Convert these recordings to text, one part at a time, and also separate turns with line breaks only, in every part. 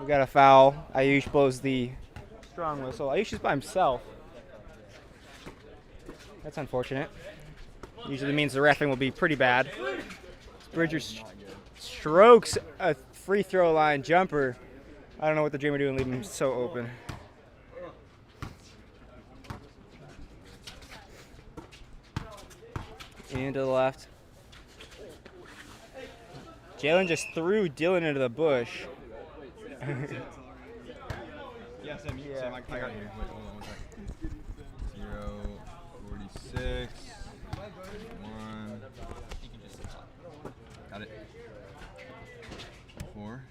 got a foul. Ayush blows the strong whistle. Ayush is by himself. That's unfortunate. Usually means the reffing will be pretty bad. Bridger strokes a free throw line jumper. I don't know what the Dream are doing, leaving him so open. Into the left. Jalen just threw Dylan into the bush.
Yeah, Sam, I got you. Wait, hold on 1 second. 0, 46, 1. You can just sit top. Got it. 4.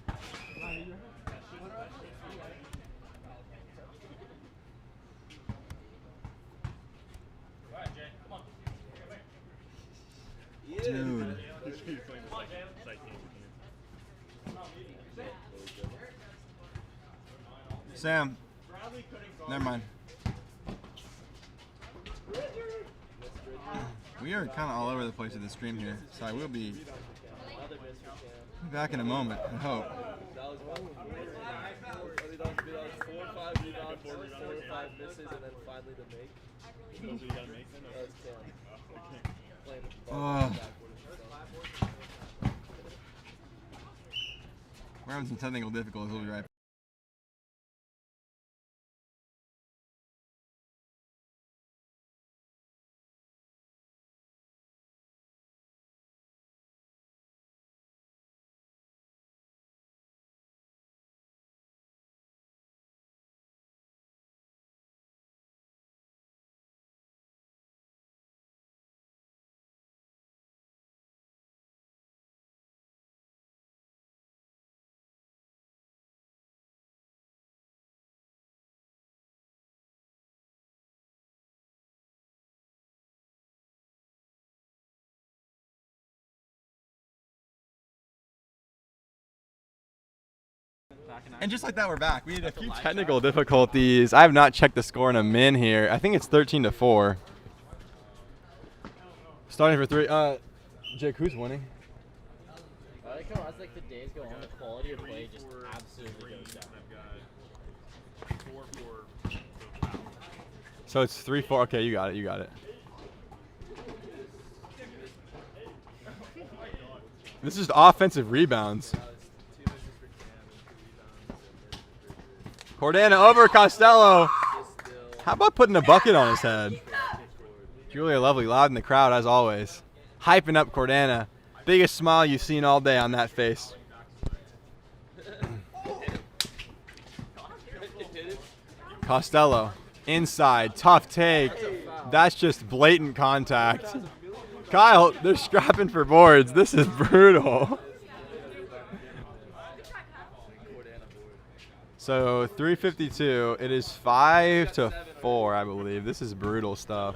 Dude. Sam, never mind. We are kind of all over the place with the stream here, so I will be back in a moment, I hope. Oh. We're having some technical difficulties. We'll be right back. And just like that, we're back. We had a few technical difficulties. I have not checked the score in a min here. I think it's 13-4. Starting for 3. Jake, who's winning?
I like how as like the days go on, the quality of play just absolutely goes down.
So it's 3-4. Okay, you got it. You got it. This is offensive rebounds. Cordana over Costello. How about putting a bucket on his head? Julia Lovely, loud in the crowd as always. Hyping up Cordana. Biggest smile you've seen all day on that face. Costello, inside, tough take. That's just blatant contact. Kyle, they're scrapping for boards. This is brutal. So 3:52. It is 5-4, I believe. This is brutal stuff.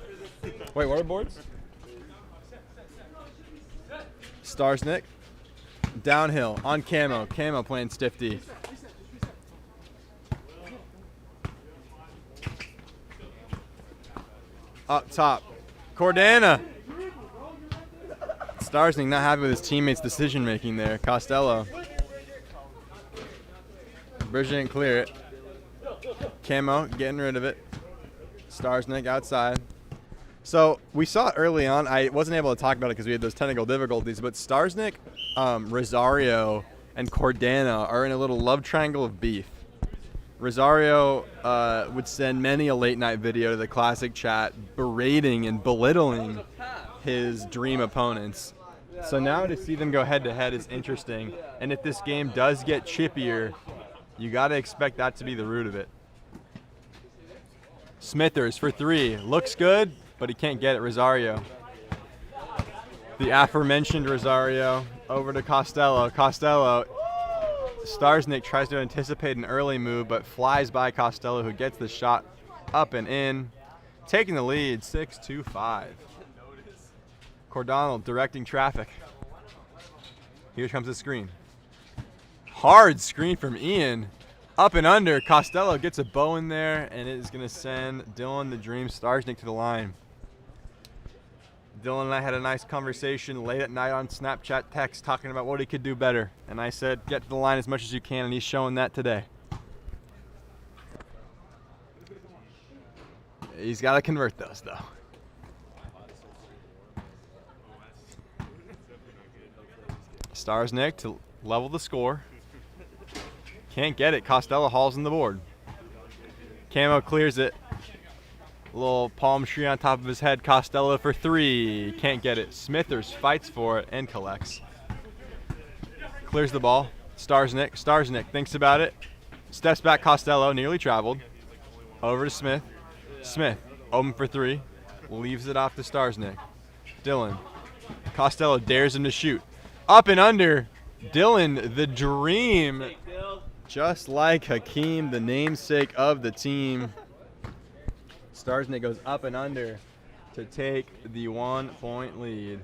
Wait, what are boards? Starsnick. Downhill on Camo. Camo playing stiff D. Up top. Cordana. Starsnick not happy with his teammates' decision making there. Costello. Bridger didn't clear it. Camo getting rid of it. Starsnick outside. So we saw it early on. I wasn't able to talk about it because we had those technical difficulties, but Starsnick, Rosario, and Cordana are in a little love triangle of beef. Rosario would send many a late night video to the Classic chat berating and belittling his dream opponents. So now to see them go head to head is interesting. And if this game does get chippier, you got to expect that to be the root of it. Smithers for 3. Looks good, but he can't get it. Rosario. The aforementioned Rosario over to Costello. Costello. Starsnick tries to anticipate an early move, but flies by Costello, who gets the shot up and in. Taking the lead, 6-5. Cordonald directing traffic. Here comes the screen. Hard screen from Ian. Up and under. Costello gets a bow in there, and it is going to send Dylan the Dream Starsnick to the line. Dylan and I had a nice conversation late at night on Snapchat text talking about what he could do better. And I said, get to the line as much as you can, and he's showing that today. He's got to convert those, though. Stars Nick to level the score. Can't get it. Costello hauls in the board. Camo clears it. Little palm tree on top of his head. Costello for 3. Can't get it. Smithers fights for it and collects. Clears the ball. Stars Nick. Stars Nick thinks about it. Steps back. Costello nearly traveled. Over to Smith. Smith open for 3. Leaves it off to Stars Nick. Dylan. Costello dares him to shoot. Up and under. Dylan, the dream. Just like Hakeem, the namesake of the team. Starsnick goes up and under to take the 1-point lead.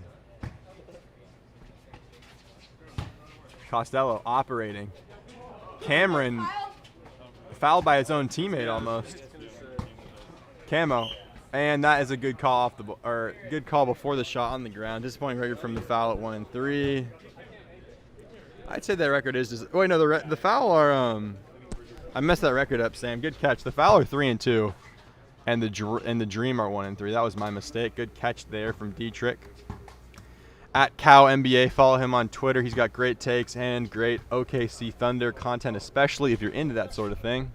Costello operating. Cameron fouled by his own teammate almost. Camo. And that is a good call off the or good call before the shot on the ground. Disappointing record from the foul at 1-3. I'd say that record is just. Oh wait, no, the foul are. I messed that record up, Sam. Good catch. The foul are 3-2, and the dream are 1-3. That was my mistake. Good catch there from Dietrich. At Cow NBA, follow him on Twitter. He's got great takes and great OKC Thunder content, especially if you're into that sort of thing.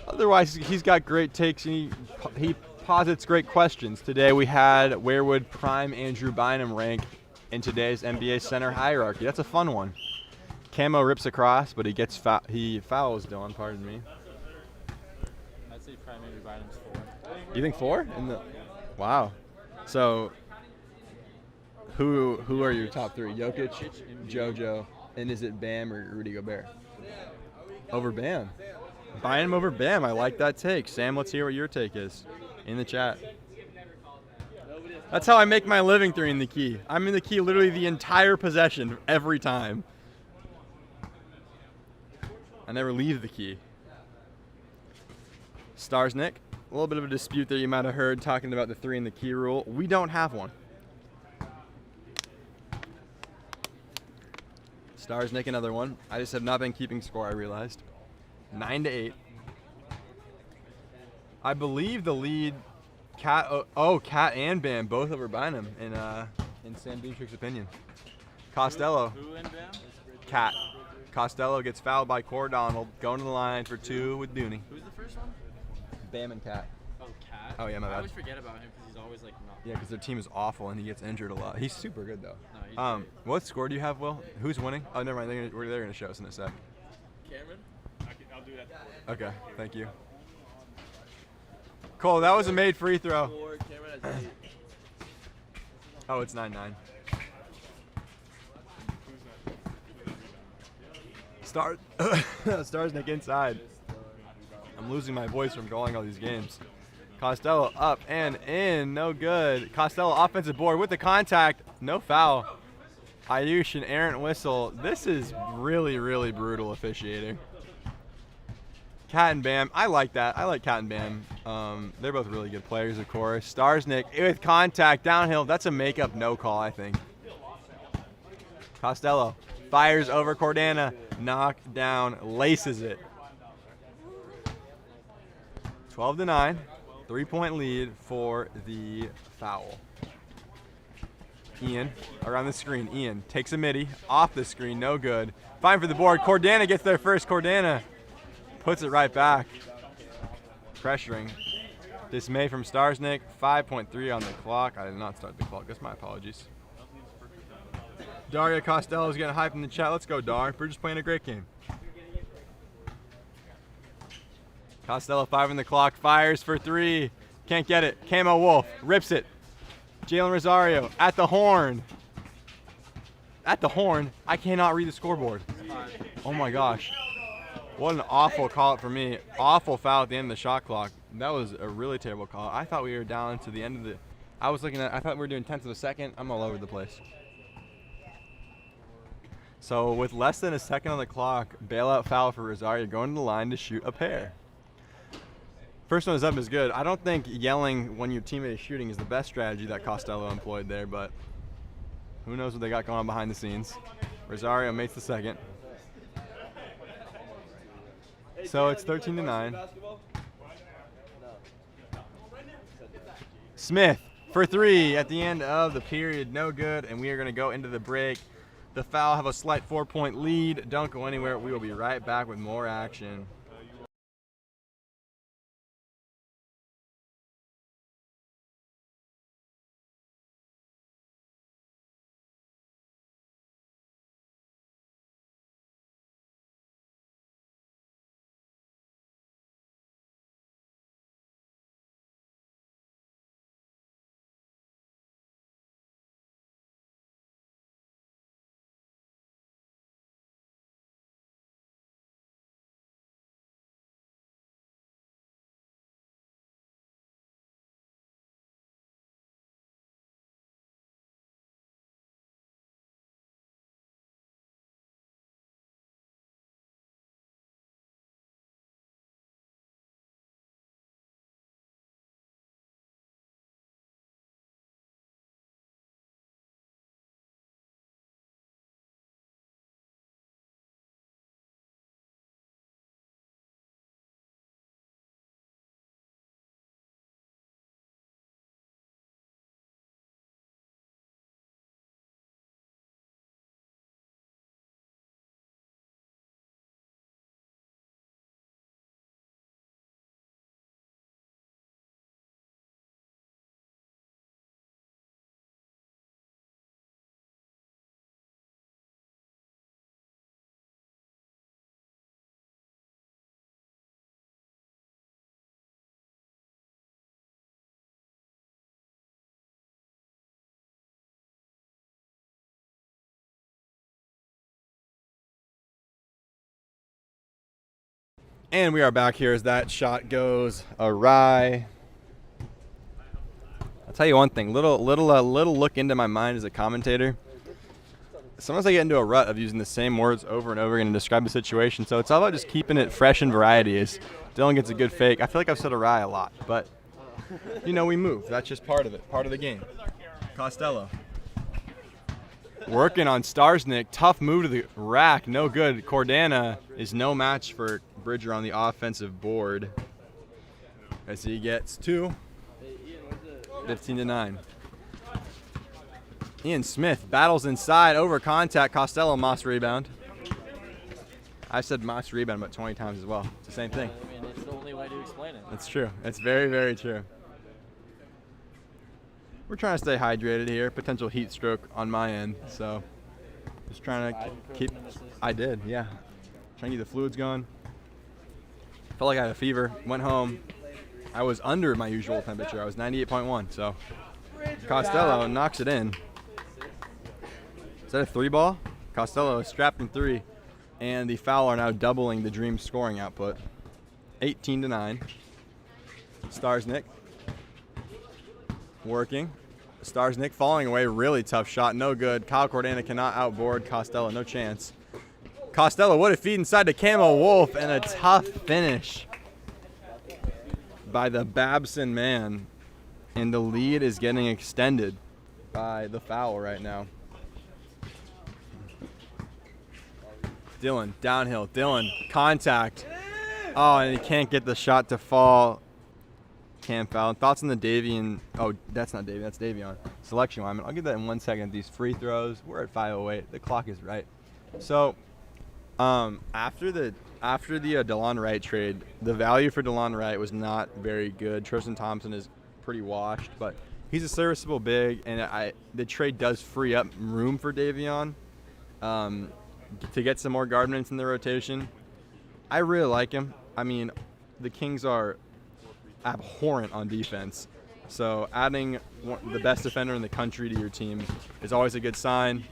Otherwise, he's got great takes and he posits great questions. Today we had where would prime Andrew Bynum rank in today's NBA center hierarchy. That's a fun one. Camo rips across, but he fouls Dylan, pardon me.
I'd say prime Andrew Bynum's 4.
You think 4? Wow. So who are your top 3? Jokic, JoJo, and is it Bam or Rudy Gobert? Over Bam. Bynum over Bam. I like that take. Sam, let's hear what your take is in the chat. That's how I make my living through in the key. I'm in the key literally the entire possession every time. I never leave the key. Stars Nick, a little bit of a dispute there you might have heard talking about the 3 in the key rule. We don't have one. Stars Nick, another one. I just have not been keeping score, I realized. 9-8. I believe the lead. Cat and Bam both over Bynum in Sam Dietrich's opinion. Costello.
Who and Bam?
Cat. Costello gets fouled by Core Donald. Going to the line for 2 with Dooney.
Who's the first one?
Bam and Cat.
Oh, Cat.
Oh yeah, my bad.
I always forget about him because he's always like not.
Yeah, because their team is awful and he gets injured a lot. He's super good though.
No, he's great.
What score do you have, Will? Who's winning? Oh, never mind. They're going to show us in a sec.
Cameron?
I'll do that.
Okay, thank you. Cole, that was a made free throw.
4, Cameron has 8.
Oh, it's 9-9. Stars Nick inside. I'm losing my voice from calling all these games. Costello up and in, no good. Costello offensive board with the contact, no foul. Ayush and errant whistle. This is really, really brutal officiating. Cat and Bam, I like that. I like Cat and Bam. They're both really good players, of course. Stars Nick with contact downhill. That's a makeup no call, I think. Costello fires over Cordana. Knock down, laces it. 12-9. 3-point lead for the Fowl. Ian around the screen. Ian takes a midi off the screen, no good. Fine for the board. Cordana gets there first. Cordana puts it right back. Pressuring. Dismay from Starsnick. 5.3 on the clock. I did not start the clock. That's my apologies. Daria Costello's getting hyped in the chat. Let's go, Dar. We're just playing a great game. Costello 5 on the clock. Fires for 3. Can't get it. Camo Wolf rips it. Jalen Rosario at the horn. At the horn. I cannot read the scoreboard. Oh my gosh. What an awful call out for me. Awful foul at the end of the shot clock. That was a really terrible call. I thought we were down to the end of the. I thought we were doing tenths of a second. I'm all over the place. So with less than a second on the clock, bailout foul for Rosario going to the line to shoot a pair. First one is up is good. I don't think yelling when your teammate is shooting is the best strategy that Costello employed there, but who knows what they got going on behind the scenes. Rosario makes the second. So it's 13-9. Smith for 3 at the end of the period. No good, and we are going to go into the break. The Fowl have a slight 4-point lead. Don't go anywhere. We will be right back with more action. And we are back here as that shot goes awry. I'll tell you one thing, little look into my mind as a commentator. Sometimes I get into a rut of using the same words over and over again to describe a situation, so it's all about just keeping it fresh and variety. As Dylan gets a good fake. I feel like I've said awry a lot, but you know, we move. That's just part of it, part of the game. Costello. Working on Starsnick, tough move to the rack, no good. Cordana is no match for Bridger on the offensive board as he gets 2, 15-9. Ian Smith battles inside over contact. Costello Moss rebound. I've said Moss rebound about 20 times as well. It's the same thing.
I mean, it's the only way to explain it.
That's true. It's very, very true. We're trying to stay hydrated here. Potential heat stroke on my end, so just trying to keep. I did, yeah. Trying to get the fluids going. Felt like I had a fever. Went home. I was under my usual temperature. I was 98.1. So Costello knocks it in. Is that a 3-ball? Costello is strapped in 3, and the Fowl are now doubling the Dream scoring output. 18-9. Starsnick working. Starsnick falling away. Really tough shot. No good. Kyle Cordana cannot outboard Costello. No chance. Costello, what a feed inside to Camo Wolf, and a tough finish by the Babson man. And the lead is getting extended by the Fowl right now. Dylan, downhill. Dylan, contact. Oh, and he can't get the shot to fall. Can't foul. Thoughts on the Davian? Oh, that's not Davian. That's Davion. Selection alignment. I'll get that in 1 second. These free throws. We're at 5:08. The clock is right. So, after the DeLon Wright trade, the value for DeLon Wright was not very good. Tristan Thompson is pretty washed, but he's a serviceable big, and the trade does free up room for Davion to get some more guard minutes in the rotation. I really like him. I mean, the Kings are abhorrent on defense, so adding the best defender in the country to your team is always a good sign.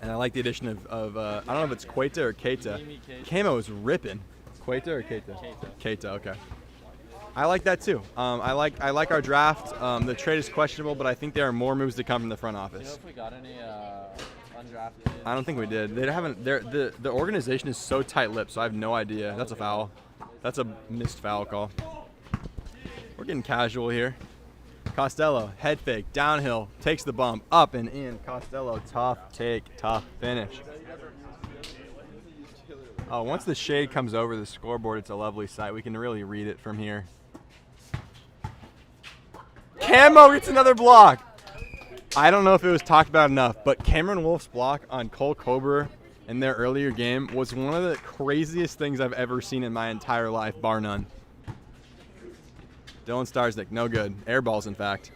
And I like the addition of I don't know if it's Queta or Keita. Camo is ripping. Queta or Keita? Keita, okay. I like that too. I like our draft. The trade is questionable, but I think there are more moves to come from the front office.
You know if we got any undrafted?
I don't think we did. They haven't. The organization is so tight-lipped, so I have no idea. That's a foul. That's a missed foul call. We're getting casual here. Costello, head fake, downhill, takes the bump, up and in. Costello, tough take, tough finish. Oh, once the shade comes over the scoreboard, it's a lovely sight. We can really read it from here. Camo gets another block. I don't know if it was talked about enough, but Cameron Wolf's block on Cole Kober in their earlier game was one of the craziest things I've ever seen in my entire life, bar none. Dylan Starsnick, no good. Air balls, in fact.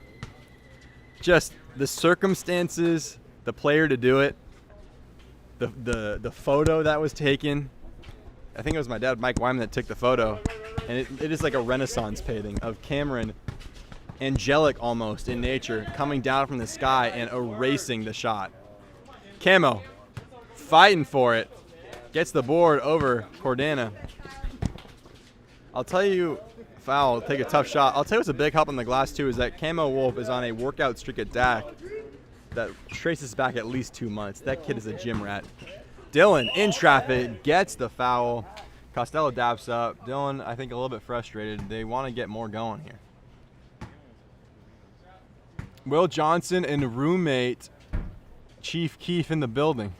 Just the circumstances, the player to do it, the photo that was taken. I think it was my dad, Mike Wyman, that took the photo. And it is like a Renaissance painting of Cameron, angelic almost in nature, coming down from the sky and erasing the shot. Camo, fighting for it, gets the board over Cordana. I'll tell you, Fowl, take a tough shot. I'll tell you what's a big help on the glass too is that Camo Wolf is on a workout streak at DAC that traces back at least 2 months. That kid is a gym rat. Dylan, in traffic, gets the foul. Costello dabs up. Dylan, I think, a little bit frustrated. They want to get more going here. Will Johnson and roommate Chief Keef in the building.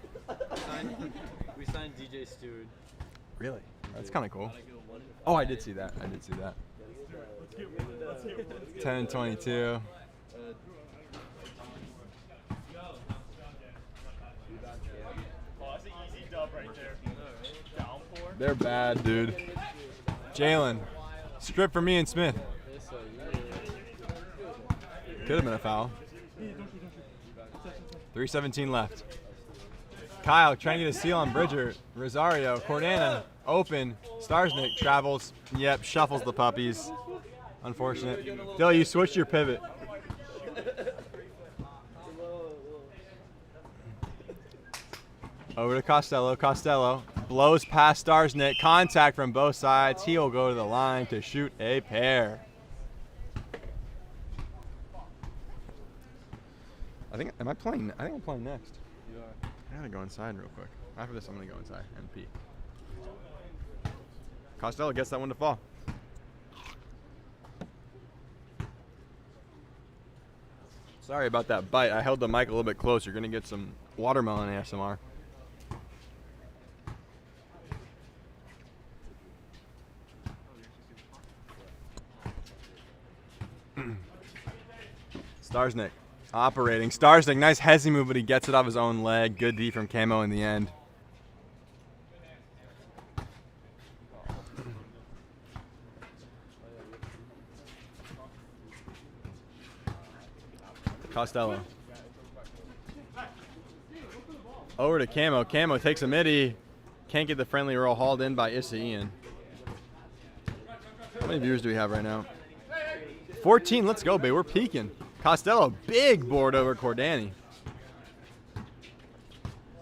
We signed DJ Stewart.
Really? That's kind of cool. Oh, I did see that. 10 and 22. They're bad, dude. Jalen, strip for me and Smith. Could have been a foul. 3:17 left. Kyle trying to get a steal on Bridger. Rosario, Cordana, open. Starsnick travels. Yep, shuffles the puppies. Unfortunate. Dill, you switched your pivot. Over to Costello. Costello blows past Starsnick. Contact from both sides. He will go to the line to shoot a pair. I think I'm playing next.
You are.
I gotta go inside real quick. After this, I'm gonna go inside and pee. Costello gets that one to fall. Sorry about that bite. I held the mic a little bit close. You're gonna get some watermelon ASMR. Starsnick operating. Starsnick, nice hezzy move, but he gets it off his own leg. Good D from Camo in the end. Costello. Over to Camo. Camo takes a midi. Can't get the friendly roll, hauled in by Issa Ian. How many viewers do we have right now? 14. Let's go, babe. We're peaking. Costello, big board over Cordani.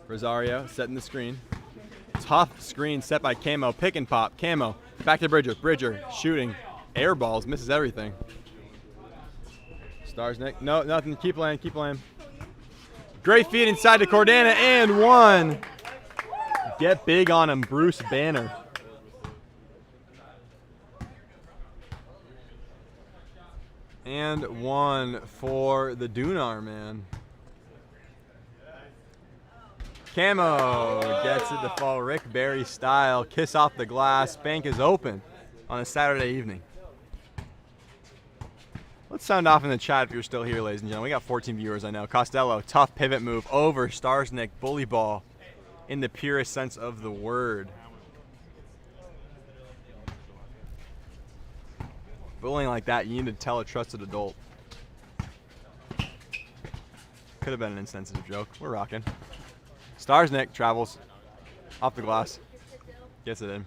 Rosario setting the screen. Tough screen set by Camo. Pick and pop. Camo back to Bridger. Bridger shooting. Air balls. Misses everything. Starsnick. No, nothing. Keep playing. Keep playing. Great feed inside to Cordana and one. Get big on him, Bruce Banner. And one for the Dunar man. Camo gets it to fall Rick Barry style. Kiss off the glass. Bank is open on a Saturday evening. Let's sound off in the chat if you're still here, ladies and gentlemen. We got 14 viewers, I know. Costello, tough pivot move over Starsnick. Bully ball in the purest sense of the word. Bullying like that, you need to tell a trusted adult. Could have been an insensitive joke. We're rocking. Starsnick travels off the glass. Gets it in.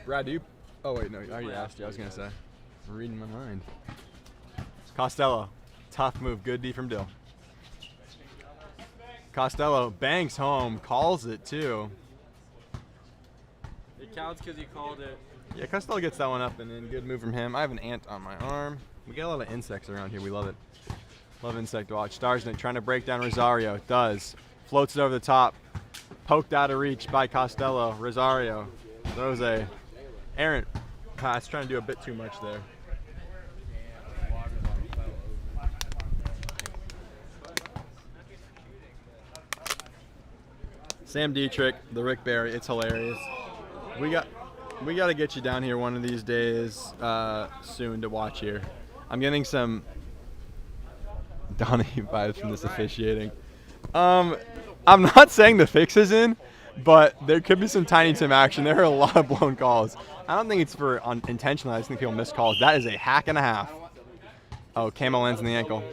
Brad, do you? Oh, wait, no. I already asked you. I was going to say. I'm reading my mind. Costello. Tough move. Good D from Dill. Costello bangs home. Calls it, too.
It counts because you called it.
Yeah, Costello gets that one up, and then good move from him. I have an ant on my arm. We get a lot of insects around here. We love it. Love insect watch. Starsnick trying to break down Rosario. Does. Floats it over the top. Poked out of reach by Costello. Rosario throws a errant pass. Trying to do a bit too much there. Sam Dietrich, the Rick Barry. It's hilarious. We got We got to get you down here one of these days soon to watch here. I'm getting some Donnie vibes from this officiating. I'm not saying the fix is in, but there could be some Tiny Tim action. There are a lot of blown calls. I don't think it's for intentional. I just think people miss calls. That is a hack and a half. Oh, Camo lands in the ankle.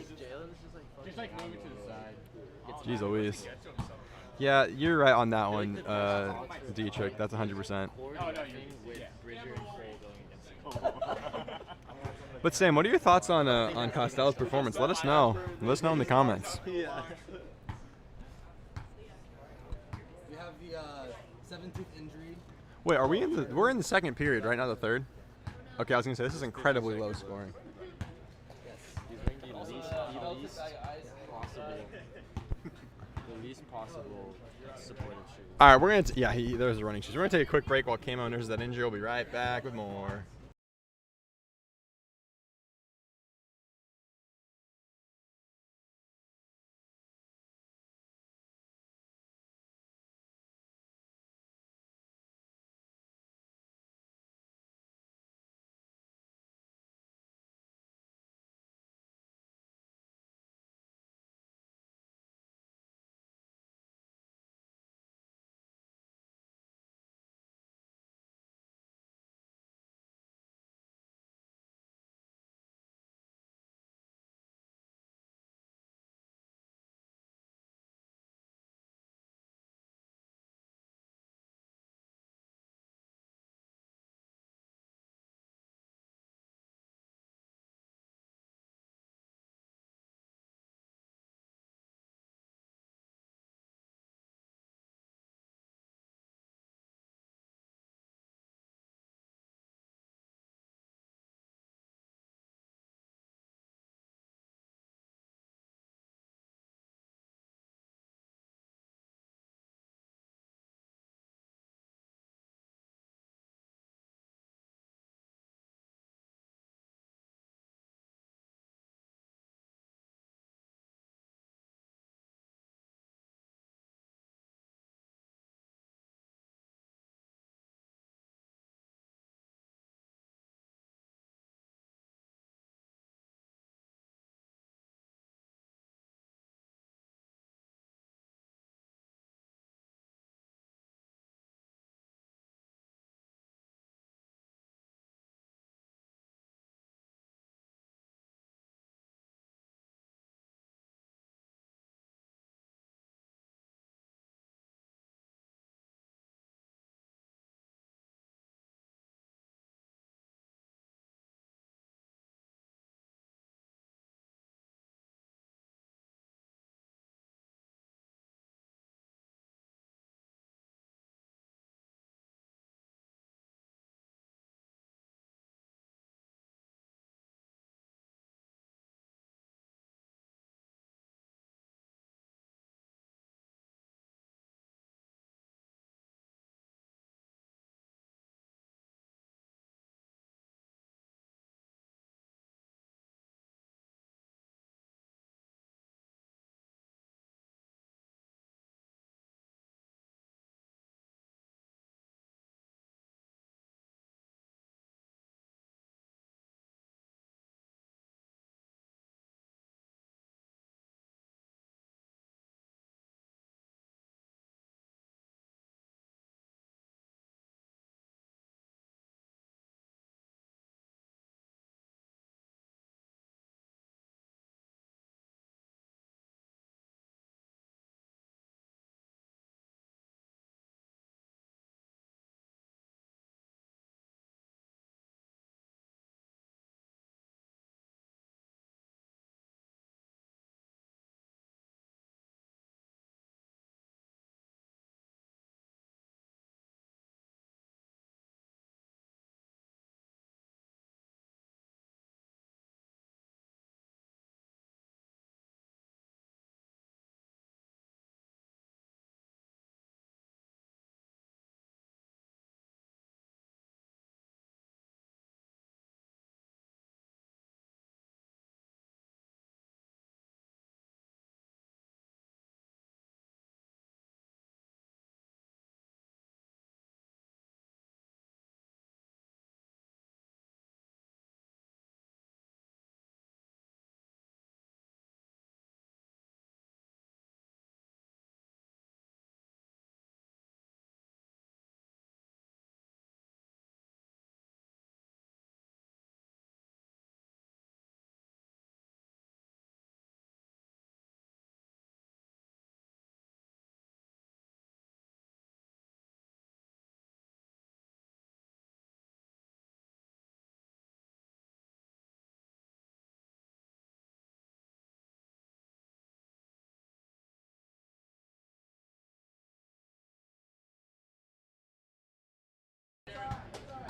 Jeez Louise. Yeah, you're right on that one, Dietrich. That's 100%. But Sam, what are your thoughts on Costello's performance? Let us know. Let us know in the comments.
Yeah. We have the 17th injury.
Wait, are we in the? We're in the second period, right? Not the third. Okay, I was gonna say this is incredibly low scoring.
He's wearing the least possible supportive shoes.
All right, we're gonna. There's the running shoes. We're gonna take a quick break while Camo nurses that injury. We'll be right back with more.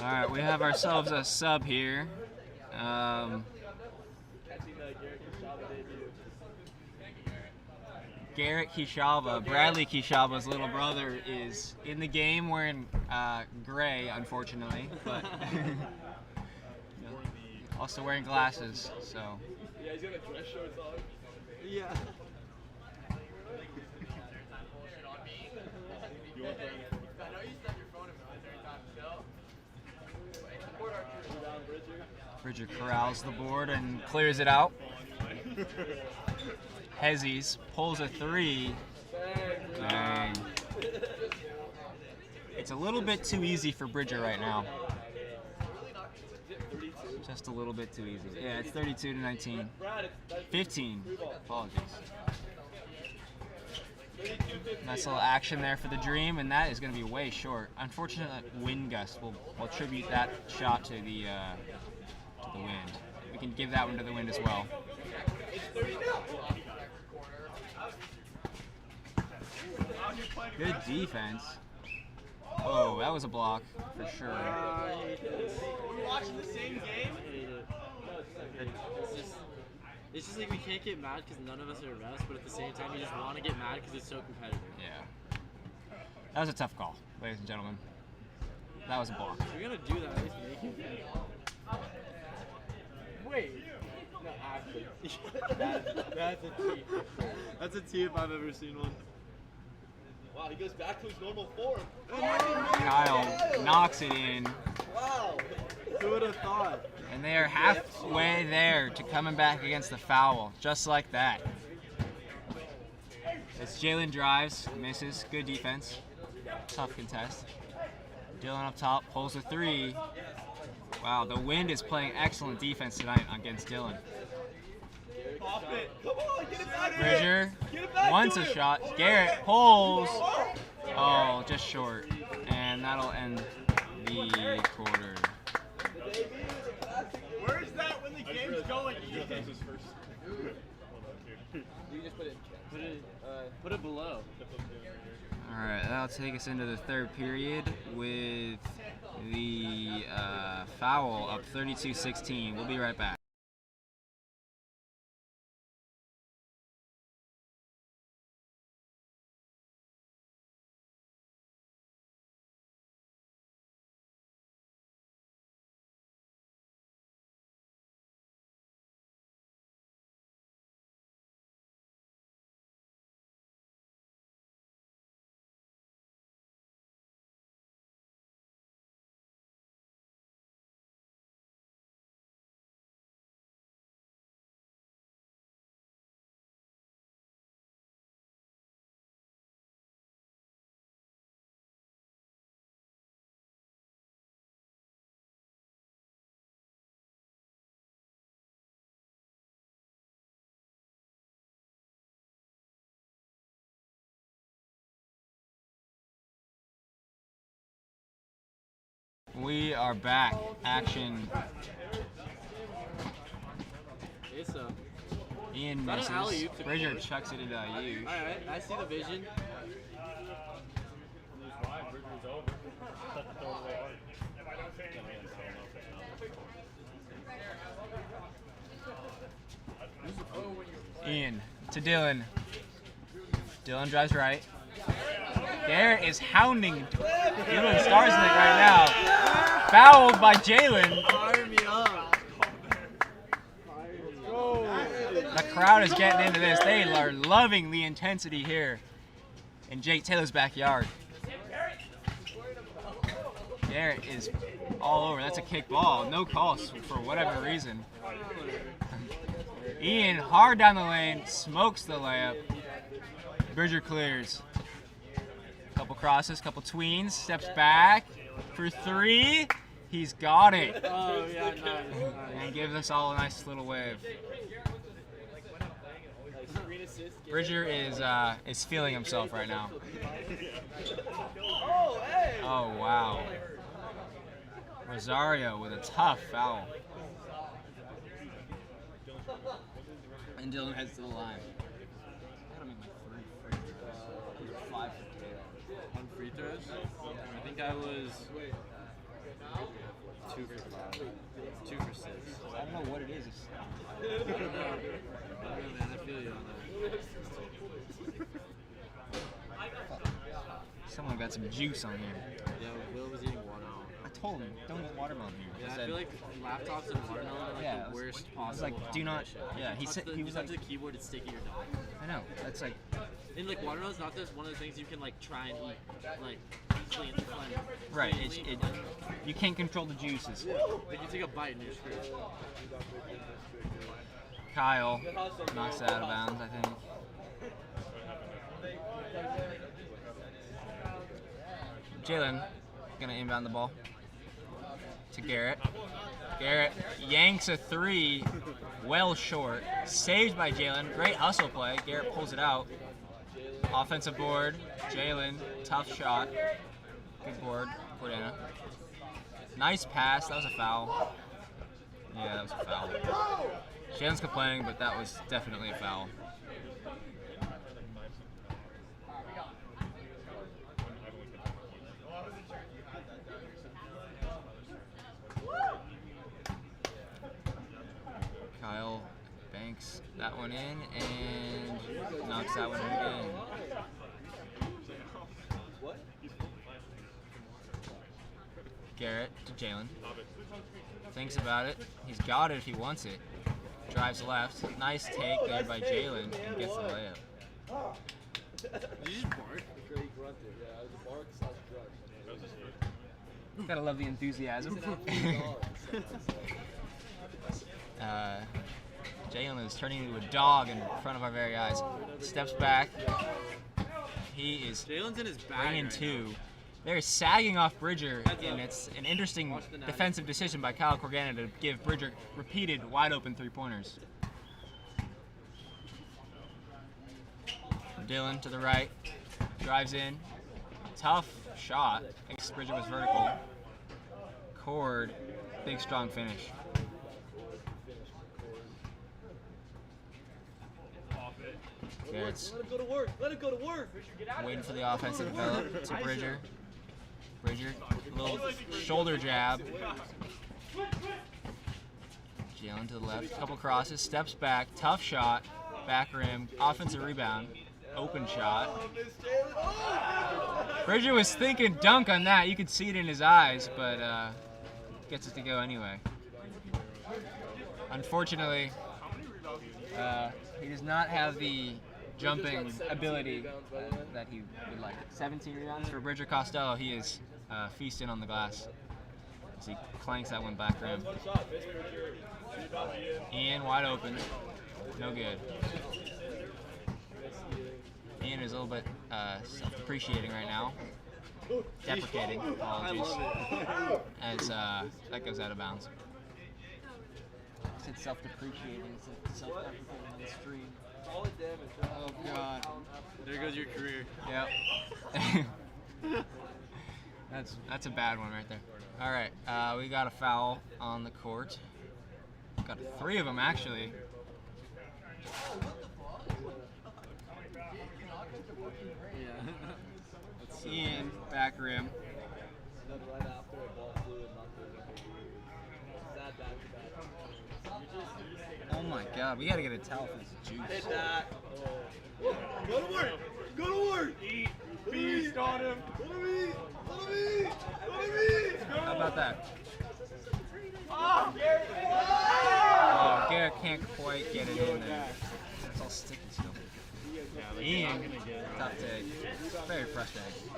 All right, we have ourselves a sub here. Garrett Kishava, Bradley Kishaba's little brother, is in the game wearing gray, unfortunately, but also wearing glasses. So.
Yeah, he's got a dress shorts on.
Yeah.
You want that?
I know you stuck your phone in my every time to go.
Bridger corrals the board and clears it out. Hezzies pulls a 3. Bang. It's a little bit too easy for Bridger right now. Just a little bit too easy. Yeah, it's 32 to 19. 15. Apologies. Nice little action there for the Dream, and that is going to be way short. Unfortunate wind gust. We'll attribute that shot to the wind. We can give that one to the wind as well. Good defense. Oh, that was a block for sure.
We're watching the same game?
I hate it. It's just like we can't get mad because none of us are refs, but at the same time, you just want to get mad because it's so competitive.
Yeah. That was a tough call, ladies and gentlemen. That was a block.
If you're going to do that, at least make it. Wait. No, actually. That's a T. That's a T if I've ever seen one.
Wow, he goes back to his normal form.
Kyle knocks it in.
Wow.
Who would have thought?
And they are halfway there to coming back against the Fowl, just like that. As Jalen drives, misses, good defense, tough contest. Dylan up top pulls a 3. Wow, the Wind is playing excellent defense tonight against Dylan.
Pop it. Come on, get it back to
Bridger
Get it back
wants
to
a
him.
shot. Garrett pulls. Oh, just short. And that'll end the quarter.
Where's that when the game's going? You just put it in check.
Put it below.
All right, that'll take us into the third period with the Fowl up 32-16. We'll be right back. We are back. Action.
It's a.
Ian
that an
misses.
alley-oop to
Bridger
Bridger?
chucks it into IU.
Alright, I see the vision.
Ian to Dylan. Dylan drives right. Garrett is hounding Dylan Starsnick right now. Fouled by Jalen.
Fire me up.
The crowd is getting into this. They are loving the intensity here in Jake Taylor's backyard. Garrett is all over. That's a kick ball. No calls for whatever reason. Ian hard down the lane, smokes the layup. Bridger clears. Couple crosses, couple tweens, steps back for 3. He's got it.
Oh, yeah, nice.
And gives us all a nice little wave. Bridger is feeling himself right now. Oh, wow. Rosario with a tough foul. And Dylan heads to the line. I gotta make my 3 free throws. 5 for 2.
On free throws? I think I was 2 for 5. 2 for 6.
I don't know what it is.
I don't know, man. I feel you on that.
Someone got some juice on here.
Yeah, Will was eating watermelon.
I told him, don't eat watermelon here.
Yeah,
I
I feel like laptops and watermelon are like
Yeah,
the
it was-
worst
I
possible
was like, do not.
combination.
Yeah, he
Touch
said
the,
he
you
was
touch
like,
the keyboard, it's sticky your dog.
I know. That's like,
And like watermelon's not just one of the things you can like try and eat like clean,
right. You can't control the juices.
Like you take a bite and you're screwed.
Kyle knocks it out of bounds, I think. Jalen gonna inbound the ball to Garrett. Garrett yanks a 3, well short. Saved by Jalen. Great hustle play. Garrett pulls it out. Offensive board. Jalen, tough shot. Good board, Cordana. Nice pass. That was a foul. Yeah, that was a foul. Jalen's complaining, but that was definitely a foul. Kyle banks that one in and knocks that one in again. Garrett to Jalen. Thinks about it. He's got it if he wants it. Drives left. Nice take there by Jalen and gets the layup.
Did you just bark?
Gotta love the enthusiasm. Jalen is turning into a dog in front of our very eyes. Steps back. He is
Jalen's in his bag
bringing
right
2. They're sagging off Bridger, and it's an interesting defensive decision by Kyle Corgana to give Bridger repeated wide open 3-pointers. Dylan to the right, drives in, tough shot. I guess Bridger was vertical. Cord, big strong finish. Garrett's
Let him go to work. Let him go to work.
waiting for the offense to develop to Bridger. Bridger, a little shoulder jab. Jalen to the left, couple crosses, steps back, tough shot, back rim, offensive rebound, open shot. Bridger was thinking dunk on that. You could see it in his eyes, but gets it to go anyway. Unfortunately, he does not have the jumping ability that he would like. 17 rebounds for Bridger Costello. He is feasting on the glass as he clanks that one back rim. Ian wide open, no good. Ian is a little bit self-depreciating right now. Deprecating, apologies. As that goes out of bounds. I said self-depreciating, self-deprecating on the stream. Oh God.
There goes your career.
Yep. That's a bad one right there. All right, we got a foul on the court. Got 3 of them actually.
Yeah.
Ian, back rim. Oh my God, we gotta get a towel for this juice.
Go to work. Go to work. Eat. Feast on him. Go to me. Go to me. Go to me.
How about that?
Oh, Garrett.
Oh, Garrett can't quite get it in there. It's all sticky still. Ian, tough take. Very frustrating.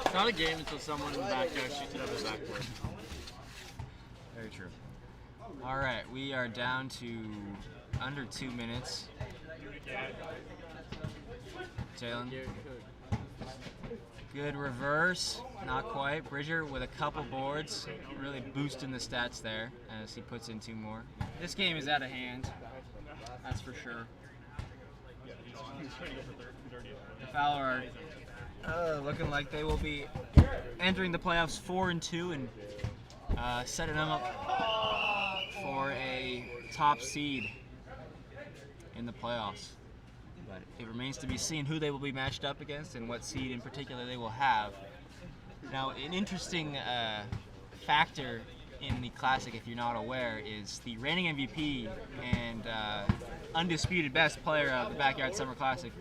It's not a game until someone in the backyard shoots it up the backboard.
Very true. All right, we are down to under 2 minutes. Jalen, good reverse, not quite. Bridger with a couple boards, really boosting the stats there as he puts in 2 more. This game is out of hand, that's for sure. The Fowl are looking like they will be entering the playoffs 4-2 and setting them up for a top seed in the playoffs. But it remains to be seen who they will be matched up against and what seed in particular they will have Now, an interesting factor in the Classic, if you're not aware, is the reigning MVP and undisputed best player of the Backyard Summer Classic,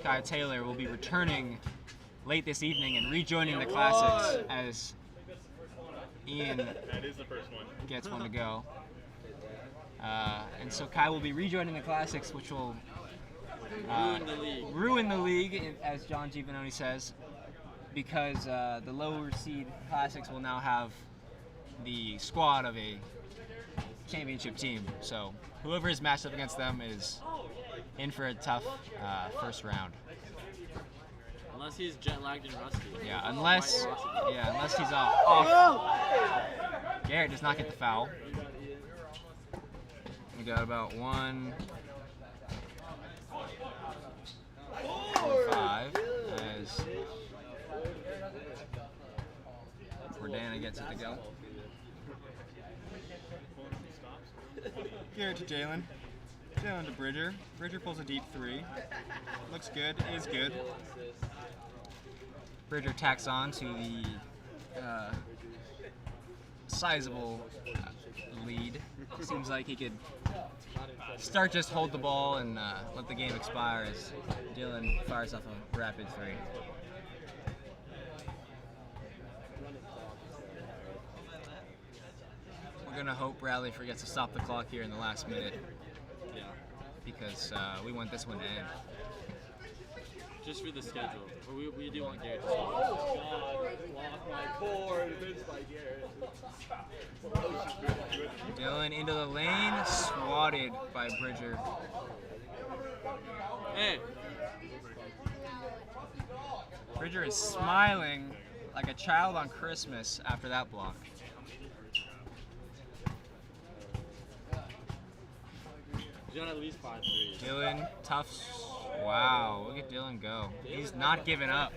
Kai Taylor, will be returning late this evening and rejoining the Classics as Ian gets one to go. And so Kai will be rejoining the Classics, which will ruin the league, as John Giovanoni says, because the lower seed Classics will now have the squad of a championship team. So whoever is matched up against them is in for a tough first round.
Unless he's jet lagged and rusty.
Yeah, unless he's off. Garrett does not get the foul. We got about 1-5 as Jordana gets it to go. Garrett to Jalen. Jalen to Bridger. Bridger pulls a deep 3. Looks good. Is good. Bridger tacks on to the sizable lead. Seems like he could start, just hold the ball and let the game expire as Dylan fires off a rapid 3. We're gonna hope Bradley forgets to stop the clock here in the last minute.
Yeah.
Because we want this one to end.
Just for the schedule. We do want Garrett to stop.
Dylan into the lane, swatted by Bridger.
Hey!
Bridger is smiling like a child on Christmas after that block.
He's on at least 5 threes.
Dylan, tough. Wow, look at Dylan go. He's not giving up.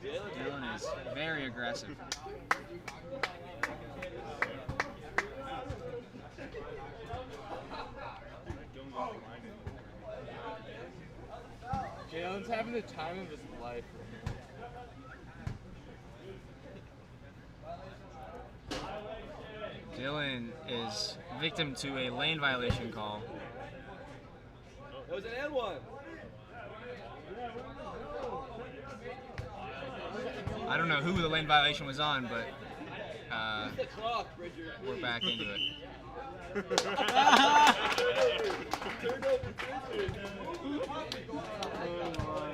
Dylan is very aggressive.
Jalen's having the time of his life.
Dylan is victim to a lane violation call.
That was an and one.
I don't know who the lane violation was on, but
The clock, Bridger.
we're back into it.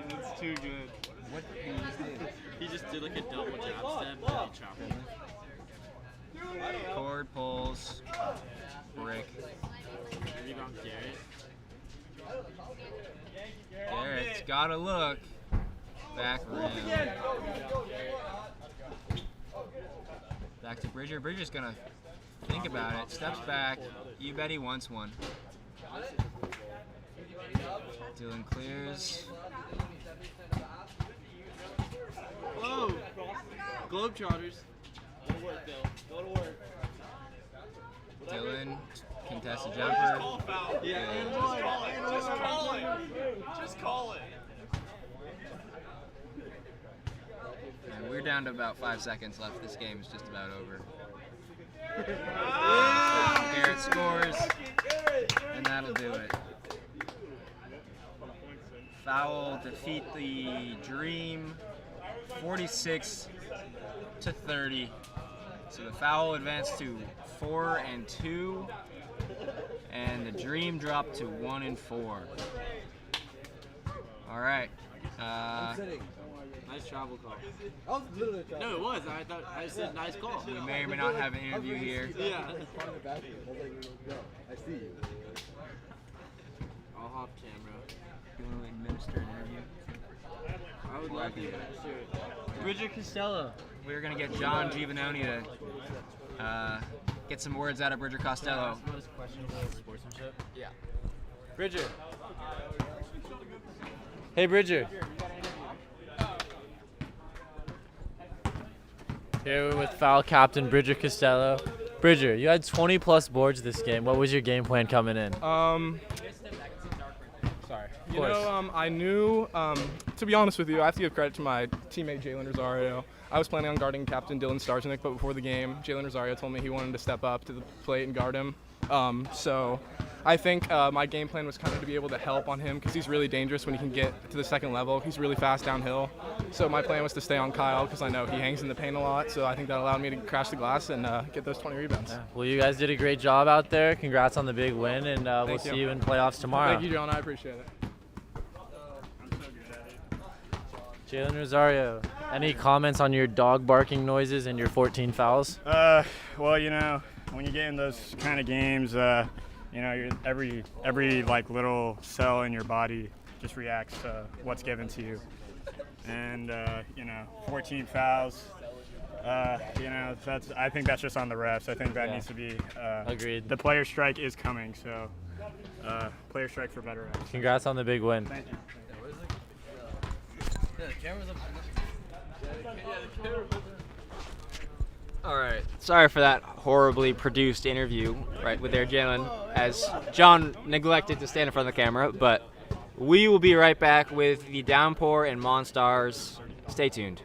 That's too good.
What did he just do?
He just did like a double jab step and he chopped him.
Cord pulls. Brick.
Rebound Garrett.
Garrett's gotta look. Back rim. Back to Bridger. Bridger's gonna think about it. Steps back. You bet he wants one. Dylan clears.
Whoa! Globetrotters.
Go to work, Bill. Go to work.
Dylan contests a jumper.
Yeah,
Good.
just call it. Just call it.
And we're down to about 5 seconds left. This game is just about over. Garrett scores, and that'll do it. Fowl defeat the Dream 46-30. So the Fowl advanced to 4-2, and the Dream dropped to 1-4. All right.
Nice travel call.
That was literally a
No, it was. I thought I said nice call.
We may or may not have an interview here.
Yeah.
I see you.
I'll hop camera.
You want to administer an interview?
I would love to.
Bridger Costello. We're going to get John Giovanoni to get some words out of Bridger Costello.
What is questionable sportsmanship?
Yeah.
Bridger. Hey, Bridger. Here we're with Fowl captain Bridger Costello. Bridger, you had 20 plus boards this game. What was your game plan coming in?
So Sorry.
Of
You
course.
know, I knew, to be honest with you, I have to give credit to my teammate Jalen Rosario. I was planning on guarding Captain Dylan Starznik, but before the game, Jalen Rosario told me he wanted to step up to the plate and guard him. So I think my game plan was kind of to be able to help on him because he's really dangerous when he can get to the second level. He's really fast downhill. So my plan was to stay on Kyle because I know he hangs in the paint a lot. So I think that allowed me to crash the glass and get those 20 rebounds.
Well, you guys did a great job out there. Congrats on the big win, and we'll
Thank you.
see you in playoffs tomorrow.
Thank you, John. I appreciate it.
Jalen Rosario, any comments on your dog barking noises and your 14 fouls?
Well, you know, when you get in those kind of games, you know, every like little cell in your body just reacts to what's given to you. And you know, 14 fouls. You know, I think that's just on the refs. I think that needs to be.
Agreed.
The player strike is coming, so player strike for better refs.
Congrats on the big win.
Thank you.
All right. Sorry for that horribly produced interview, right, with their Jalen, as John neglected to stand in front of the camera. But we will be right back with the Downpour and Monstars. Stay tuned.